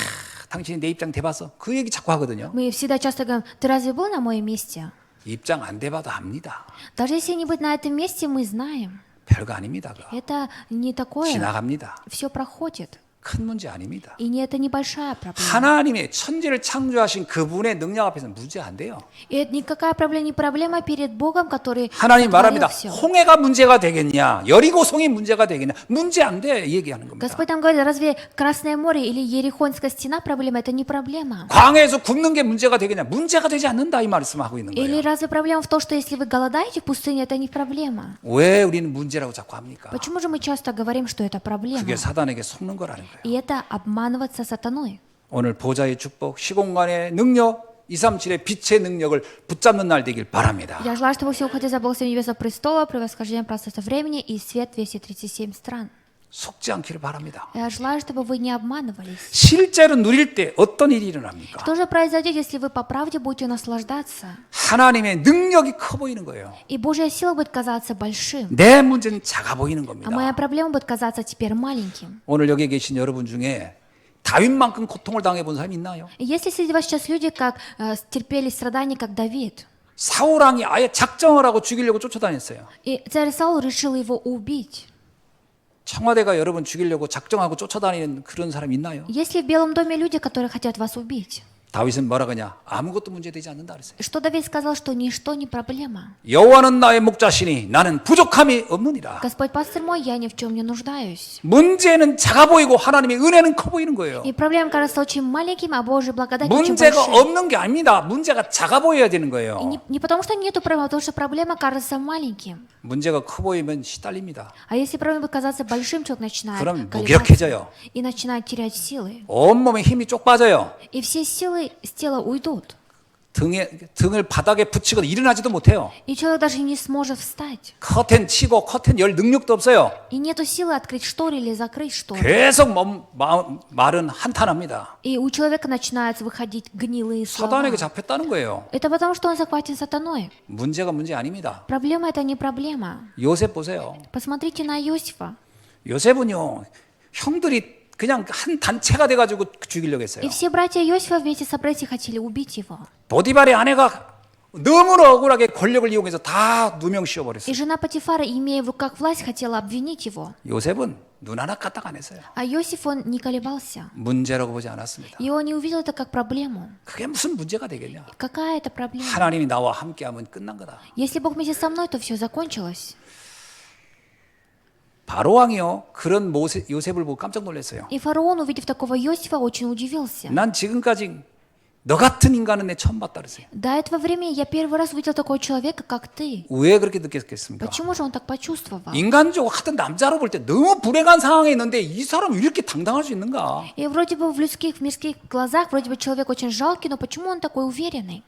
당신이 내 입장 돼봤어? 그 얘기 자꾸 하거든요. Мы всегда часто говорим, ты разве был на моем месте? 입장 안 돼봐도 압니다. Даже если не быть на этом месте, мы знаем. 별거 아닙니다. 그거. Это не такое. 지나갑니다. Все проходит. 큰 문제 아닙니다. И это небольшая проблема. 하나님의 천지를 창조하신 그분의 능력 앞에서는 문제 안 돼요. И это никакая проблема, не проблема перед Богом, который 하나님 말합니다. все. 홍해가 문제가 되겠냐? 여리고성이 문제가 되겠냐? 문제 안 돼. 이 얘기하는 겁니다. Господь нам говорит, разве Красное море или Ерихонская стена проблема? Это не проблема. 광해에서 굶는 게 문제가 되겠냐? 문제가 되지 않는다 이 말씀하고 있는 Или 거예요. разве проблема в том, что если вы голодаете в пустыне, это не проблема? 왜 우리는 문제라고 자꾸 합니까? Почему же мы часто говорим, что это проблема? 그게 사단에게 속는 거라는 거예요. И это обманываться сатаной. 오늘 보좌의 축복, 시공간의 능력, 237의 빛의 능력을 붙잡는 날 되길 바랍니다. Я желаю, чтобы все уходили за благословение Небесного престола, превосхождение пространства времени и свет 237 стран. 속지 않기를 바랍니다. Я желаю, чтобы вы не обманывались. 실제로 누릴 때 어떤 일이 일어납니까? Что же произойдет, если вы по правде будете наслаждаться? 하나님의 능력이 커 보이는 거예요. И Божья сила будет казаться большим, 내 문제는 작아 보이는 а 겁니다. моя проблема будет казаться теперь маленьким. 오늘 여기 계신 여러분 중에 다윗만큼 고통을 당해본 사람이 있나요? И если среди вас сейчас люди, как терпели страдания, как Давид, 사울 왕이 아예 작정을 하고 죽이려고 쫓아다녔어요. и царь Саул решил его убить. 청와대가 여러분 죽이려고 작정하고 쫓아다니는 그런 사람 있나요? Есть ли в Белом доме люди, которые хотят вас убить? 다윗은 뭐라 그러냐? 아무것도 문제되지 않는다 그랬어요. Что Давид сказал, что ничто не проблема. 여호와는 나의 목자시니 나는 부족함이 없느니라. Господь пастырь мой, я ни в чем не нуждаюсь. 문제는 작아 보이고 하나님의 은혜는 커 보이는 거예요. И проблема кажется очень маленьким, а Божья благодать очень 문제가 большой. 없는 게 아닙니다. 문제가 작아 보여야 되는 И 거예요. не потому, что нету проблемы, а потому что проблема кажется маленьким. 문제가 커 보이면 시달립니다. А если проблема будет казаться большим, человек начинает 그럼 колебаться 무기력해져요. и начинает терять силы. 온몸에 힘이 쪽 빠져요. И все силы с тела уйдут. 등을 바닥에 붙이거나 일어나지도 못해요. И человек даже не сможет встать. 커튼 치고 커튼 열 능력도 없어요. И нету силы открыть шторы или закрыть шторы. 계속 말은 한탄합니다. И у человека начинают выходить гнилые слова. 사단에게 잡혔다는 거예요. Это потому, что он захвачен сатаной. 문제가 문제 아닙니다. Проблема это не проблема. 요셉 보세요. Посмотрите на Иосифа. 요셉은요, 형들이 그냥 한 단체가 돼가지고 죽이려고 했어요. И все братья Иосифа вместе с братьями хотели убить его. 보디발의 아내가 너무나 억울하게 권력을 이용해서 다 누명 씌워버렸어요. И жена Патифара, имея в руках власть, хотела обвинить его. 요셉은 눈 하나 까딱 안 했어요. А Иосиф, он не колебался. 문제라고 보지 않았습니다. И он не увидел это как проблему. 그게 무슨 문제가 되겠냐? Какая это проблема? 하나님이 나와 함께하면 끝난 거다. Если Бог вместе со мной, то все закончилось. 바로 왕이요 그런 요셉을 보고 깜짝 놀랐어요. И фараон, увидев такого Иосифа, очень удивился. 난 지금까지 너 같은 인간은 내 처음 봤다 그랬어요. До этого времени я первый раз увидел такого человека, как ты. 왜 그렇게 느꼈겠습니까? Почему же он так почувствовал? 인간적으로 하여튼 남자로 볼 때 너무 불행한 상황에 있는데 이 사람 왜 이렇게 당당할 수 있는가? И вроде бы в людских, в мирских глазах, вроде бы человек очень жалкий, но почему он такой уверенный?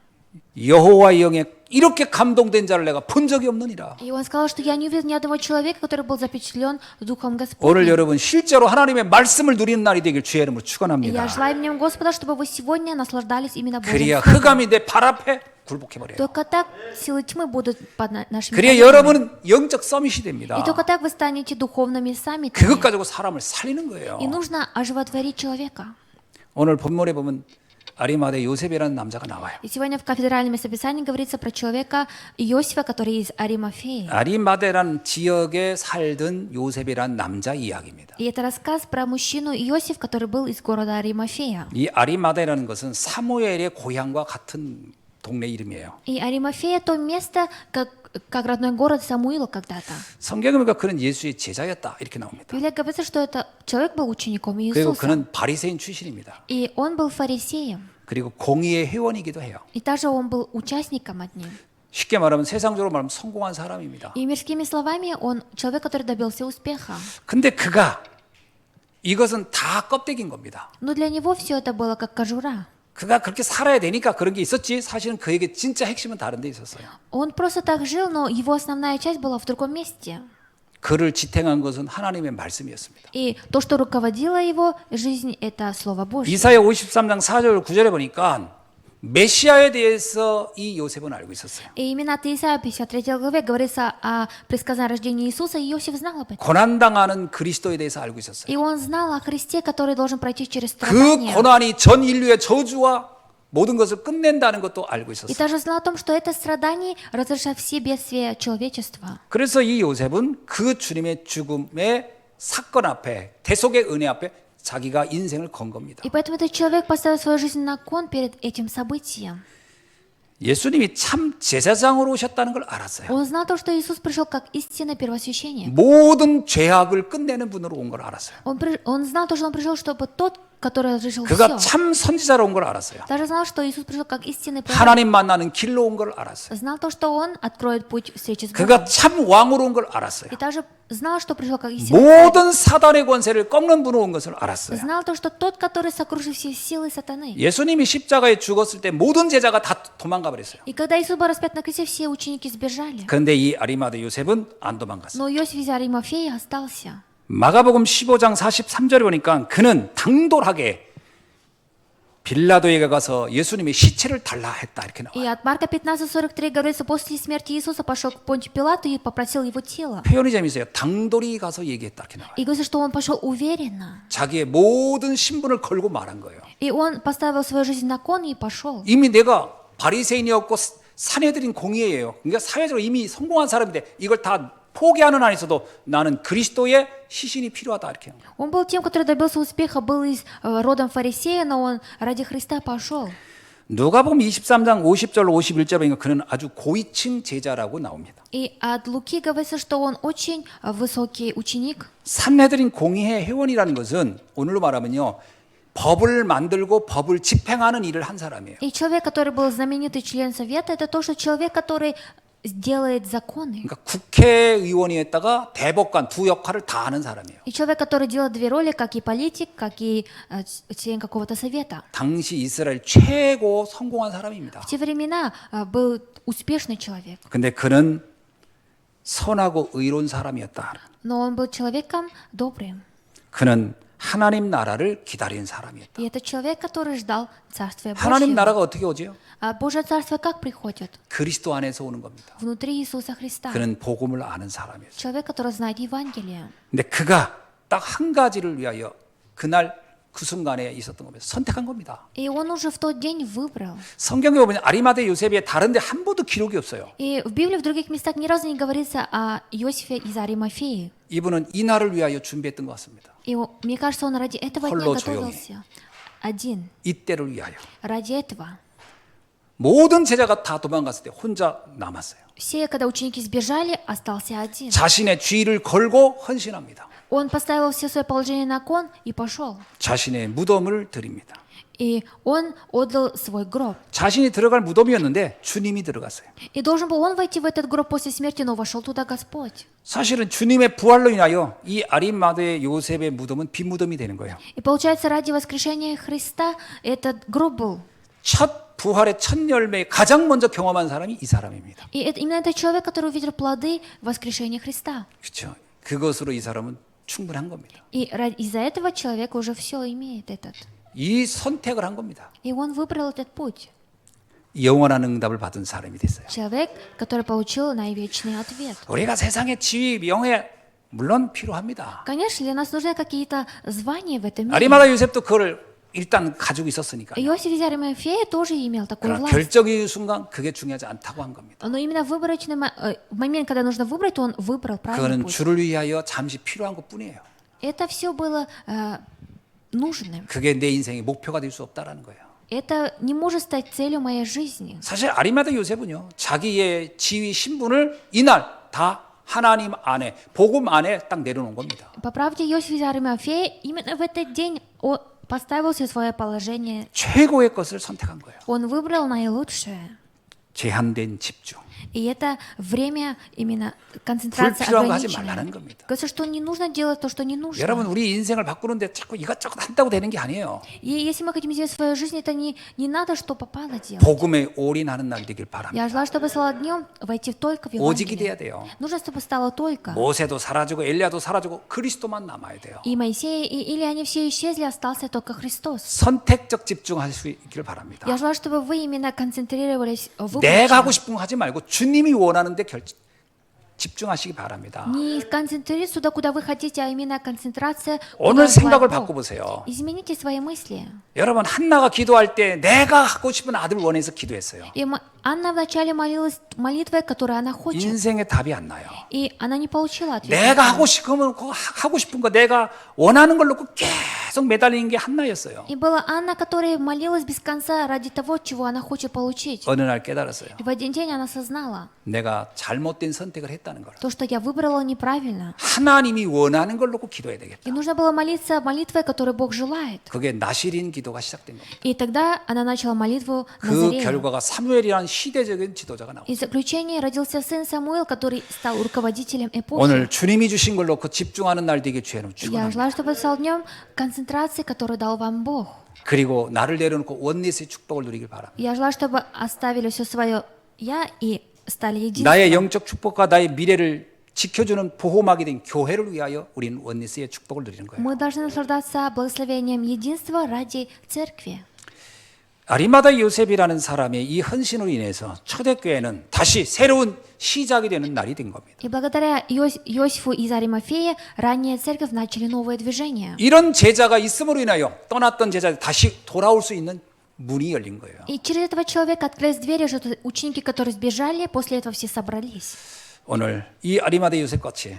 여호와의 영에 이렇게 감동된 자를 내가 본 적이 없느니라. И он сказал, что я не увидел ни одного человека, который был запечатлен Духом 오늘 Господним. 여러분 실제로 하나님의 말씀을 누리는 날이 되길 주의 이름으로 И 축원합니다. я желаю именем Господа, чтобы вы сегодня наслаждались именно Божьим 그래야 Словом. 흑암이 내 발 앞에 굴복해 버려요. Только так силы тьмы будут под нашими 그래야 коленями. 여러분은 영적 서밋이 됩니다. И только так вы станете духовными саммитами. 그것 가지고 사람을 살리는 거예요. И нужно оживотворить человека. 오늘 본문에 보면 아리마대 요셉이라는 남자가 나와요. И сегодня в кафедральном местописании говорится про человека Иосифа, который из Аримафеи. 아리마대라는 지역에 살던 요셉이라는 남자 이야기입니다. И это рассказ про мужчину Иосиф, который был из города Аримафея. 이 아리마대라는 것은 사무엘의 고향과 같은 동네 이름이에요. И Аримафея то место, как родной город Самуила когда-то. 성경에 보니까 그는 예수의 제자였다 이렇게 나옵니다. В Библии говорится, что это человек был учеником 그리고 Иисуса. 그는 바리새인 출신입니다. И он был фарисеем. 그리고 공의의 회원이기도 해요. И также он был участником одним. 쉽게 말하면 세상적으로 말하면 성공한 사람입니다. И мирскими словами, он человек, который добился успеха. 근데 그가 이것은 다 껍데기인 겁니다. Но для него все это было как кожура. 그가 그렇게 살아야 되니까 그런 게 있었지 사실은 그에게 진짜 핵심은 다른 데 있었어요. Он просто так жил, но его основная часть была в другом месте. 그를 지탱한 것은 하나님의 말씀이었습니다. И то, что руководило его жизнь, это Слово Божье. 이사야 53장 4절 9절에 보니까 메시아에 대해서 이 요셉은 알고 있었어요. И именно от Исаия 53 главе говорится о предсказании рождения Иисуса, и Иосиф знал об этом. 고난당하는 그리스도에 대해서 알고 있었어요. И он знал о Христе, который должен пройти через 그 страдания. 고난이 전 인류의 저주와 모든 것을 끝낸다는 것도 알고 И 있었어요. также знал о том, что это страдание разрешает все бедствия человечества. 그래서 이 요셉은 그 주님의 죽음의 사건 앞에 대속의 은혜 앞에 자기가 인생을 건 겁니다. И поэтому этот человек поставил свою жизнь на кон перед этим событием. 예수님이 참 제사장으로 오셨다는 걸 알았어요. Он знал то, что Иисус пришел как истинное первосвященник. 모든 죄악을 끝내는 분으로 온 걸 알았어요. Он знал то, что он пришел, чтобы тот, который разрешил 그가 все. 참 선지자로 온 걸 알았어요. Даже знал, что Иисус пришел как истинный пророк. 하나님 만나는 길로 온 걸 알았어요. Знал то, что он откроет путь встречи с 그가 Богом. 참 왕으로 온 걸 알았어요. И также знал, что пришел как истинный пророк. 모든 사단의 권세를 꺾는 분으로 온 것을 알았어요. Знал то, что тот, который сокрушил все силы сатаны. 예수님이 십자가에 죽었을 때 모든 제자가 다 도망가 버렸어요. И когда Иисус был распят на кресте, все ученики сбежали. 그런데 이 아리마대 요셉은 안 도망갔어요. Но Иосиф из Аримафеи остался. 마가복음 15장 43절에 보니까 그는 당돌하게 빌라도에게 가서 예수님의 시체를 달라 했다 이렇게 И 나와요. от Марка 15:43 говорится, после смерти Иисуса пошел к Понтию Пилату и попросил его тело. 표현이 재밌어요. 당돌이 가서 얘기했다 이렇게 나와요. И говорится, что он пошел уверенно. 자기의 모든 신분을 걸고 말한 거예요. И он поставил свою жизнь на кон и пошел. 이미 내가 바리새인이었고 사내들인 공의예요. 그러니까 사회적으로 이미 성공한 사람인데 이걸 다 포기하는 안에서도 나는 그리스도의 시신이 필요하다 이렇게. Он был тем, который добился успеха, был из родом фарисея, но он ради Христа пошел. 누가복음 23장 50절 51절에 보니까 그는 아주 고위층 제자라고 나옵니다. И от Луки говорится, что он очень высокий ученик. 산헤드린 공의회 회원이라는 것은 오늘로 말하면요. 법을 만들고 법을 집행하는 일을 한 사람이에요. И человек, который был знаменитый член совета, это тоже человек, который делает законы. 그러니까 국회의원이었다가 대법관 두 역할을 다 하는 사람이에요. И человек, который делает две роли, как и политик, как и член какого-то совета. 당시 이스라엘 최고 성공한 사람입니다. В те времена был успешный человек, 근데 그는 선하고 의로운 사람이었다. но он был человеком добрым. 그는 하나님 나라를 기다리는 사람이었다. И это человек, который ждал Царствия 하나님 Божьего. 나라가 어떻게 오지요? А Божье Царство как приходит? 그리스도 안에서 오는 겁니다. Внутри Иисуса Христа. 그는 복음을 아는 사람이었어요. Человек, который знает Евангелие. 근데 그가 딱 한 가지를 위하여 그날 그 순간에 있었던 겁니다. 선택한 겁니다. И он уже в тот день выбрал. 성경에 보면 아리마대 요셉이 다른데 한 번도 기록이 없어요. И в Библии в других местах ни разу не говорится о Иосифе из Аримафеи. 이분은 이 날을 위하여 준비했던 것 같습니다. И мне кажется, он ради этого дня 홀로 готовился. Один. 이때를 위하여. Ради этого. 모든 제자가 다 도망갔을 때 혼자 남았어요. Все, когда ученики сбежали, остался один. 자신의 쥐를 걸고 헌신합니다. Он поставил все свое положение на кон и пошел. 자신의 무덤을 드립니다. И он отдал свой гроб. 자신이 들어갈 무덤이었는데 주님이 들어갔어요. И должен был он войти в этот гроб после смерти, но вошел туда Господь. 사실은 주님의 부활로 인하여 이 아리마대 요셉의 무덤은 빈 무덤이 되는 거예요. И получается, ради воскрешения Христа этот гроб был. 첫 부활의 첫 열매 가장 먼저 경험한 사람이 이 사람입니다. И это, именно этот человек, который увидел плоды воскрешения Христа. 그렇죠. 그것으로 이 사람은 충분한 겁니다. И из-за этого человек уже все имеет этот. 이 선택을 한 겁니다. И он выбрал этот путь. 영원한 응답을 받은 사람이 됐어요. Человек, который получил наивечный ответ. 우리가 세상의 지위, 명예 물론 필요합니다. Конечно, для нас нужны какие-то звания в этом мире. 아리마다 요셉도 그걸 일단 가지고 있었으니까. Иосиф из Аримафея тоже имел такую 그러나 власть. 결정의 순간 그게 중요하지 않다고 한 겁니다. Но именно в выборочный в момент, когда нужно выбрать, он выбрал правильный 그거는 путь. 주를 위하여 잠시 필요한 것뿐이에요. Это все было нужным. 그게 내 인생의 목표가 될 수 없다라는 거예요. Это не может стать целью моей жизни. 사실 아리마다 요셉은요, 자기의 지위 신분을 이날 다 하나님 안에, 복음 안에 딱 내려놓은 겁니다. По правде, Иосиф из Аримафея именно в этот день он поставил все свое положение. 최고의 것을 선택한 거예요. Он выбрал наилучшее. 제한된 집중. И это время именно концентрация 불필요한 거 하지 ограниченная. 말라는 겁니다. Говорится, что не нужно делать то, что не нужно. 여러분, 우리 인생을 바꾸는데 자꾸 이것저것 한다고 되는 게 아니에요. И если мы хотим изменить свою жизнь, это не надо, что попало делать. 복음에 올인하는 날 되길 바랍니다. Я желаю, чтобы стало днем войти только в 오직이 Евангелие. 돼야 돼요. Нужно, чтобы стало только. 모세도 사라지고 엘리야도 사라지고 그리스도만 남아야 돼요. И Моисей, и Илия, они все исчезли, остался только Христос. 선택적 집중할 수 있기를 바랍니다. Я желаю, чтобы вы именно концентрировались в 내가 하고 выборе. 싶은 거 하지 말고 주님이 원하는데 집중하시기 바랍니다. Не концентрируйтесь туда, куда вы хотите, а именно концентрация. 오늘 куда 생각을 желает Бог. 바꿔보세요. Измените свои мысли. 여러분, 한나가 기도할 때 내가 하고 싶은 아들 원해서 기도했어요. И Анна вначале молилась молитвой, которую она хочет. 인생의 답이 안 나요. И она не получила ответа. 내가 하고 싶은 거 내가 원하는 걸 놓고 계속 매달리는 게 한나였어요. И была Анна, которая молилась без конца ради того, чего она хочет получить. 어느 날 깨달았어요. И в один день она осознала 내가 잘못된 선택을 했다는 걸. то, что я выбрала неправильно. 하나님이 원하는 걸 놓고 기도해야 되겠다. И нужно было молиться молитвой, которую Бог желает. 그게 나실인 기도가 시작된 겁니다. И тогда она начала молитву 그 Назарея. 결과가 사무엘이라는 시대적인 지도자가 나옵니다. И в заключение родился сын Самуил, который стал руководителем эпохи. 오늘 주님이 주신 걸 놓고 집중하는 날 되게 주의는 Я 축원합니다. желаю, чтобы стал днем концентрации, который дал вам Бог. 그리고 나를 내려놓고 원리스의 축복을 누리길 바랍니다. Я желаю, чтобы оставили все свое «я» и стали единством. 나의 영적 축복과 나의 미래를 지켜주는 보호막이 된 교회를 위하여 우리는 원리스의 축복을 누리는 거예요. Мы должны наслаждаться благословением единства ради церкви. 아리마다 요셉이라는 사람의 이 헌신으로 인해서 초대교회는 다시 새로운 시작이 되는 날이 된 겁니다. И благодаря Иосифу из Аримафея ранняя церковь начали новое движение. 이런 제자가 있음으로 인하여 떠났던 제자들이 다시 돌아올 수 있는 문이 열린 거예요. И через этого человека открылись двери, что ученики, которые сбежали, после этого все собрались. 오늘 이 아리마다 요셉같이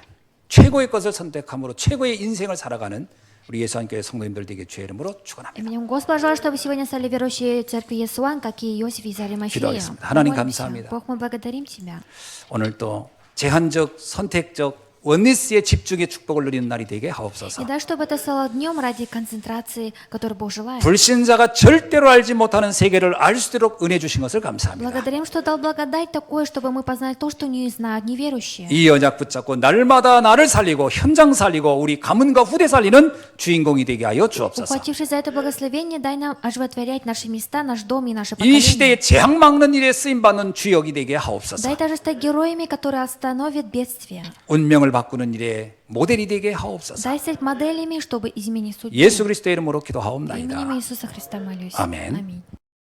최고의 것을 선택함으로 최고의 인생을 살아가는 우리 예수한교회 성도님들 되게 주의 이름으로 축원합니다. Именем Господа желаю, чтобы сегодня стали верующие церкви Иесуан, как и Иосиф из Аримафея. 기도하겠습니다. 하나님 Молимся. 감사합니다. Бог, мы благодарим Тебя. 오늘 또 제한적 선택적 원리스의 집중의 축복을 누리는 날이 되게 하옵소서. И дай, чтобы это стало днем ради концентрации, которую Бог желает. 불신자가 절대로 알지 못하는 세계를 알 수 있도록 은혜 주신 것을 감사합니다. Благодарим, что дал благодать такое, чтобы мы познали то, что не знают неверующие. 이 언약 붙잡고 날마다 나를 살리고 현장 살리고 우리 가문과 후대 살리는 주인공이 되게 하여 주옵소서. Ухватившись за это благословение, дай нам оживотворять наши места, наш дом и наше 이 поколение. 시대에 재앙 막는 일에 쓰임 받는 주역이 되게 하옵소서. Дай также стать героями, которые остановят бедствия. 운명을 바꾸는 일에 모델이 되게 하옵소서. Дай стать моделями, чтобы изменить судьбу. 예수 그리스도의 이름으로 Именем 기도하옵나이다. Иисуса Христа молюсь. 아멘. Аминь.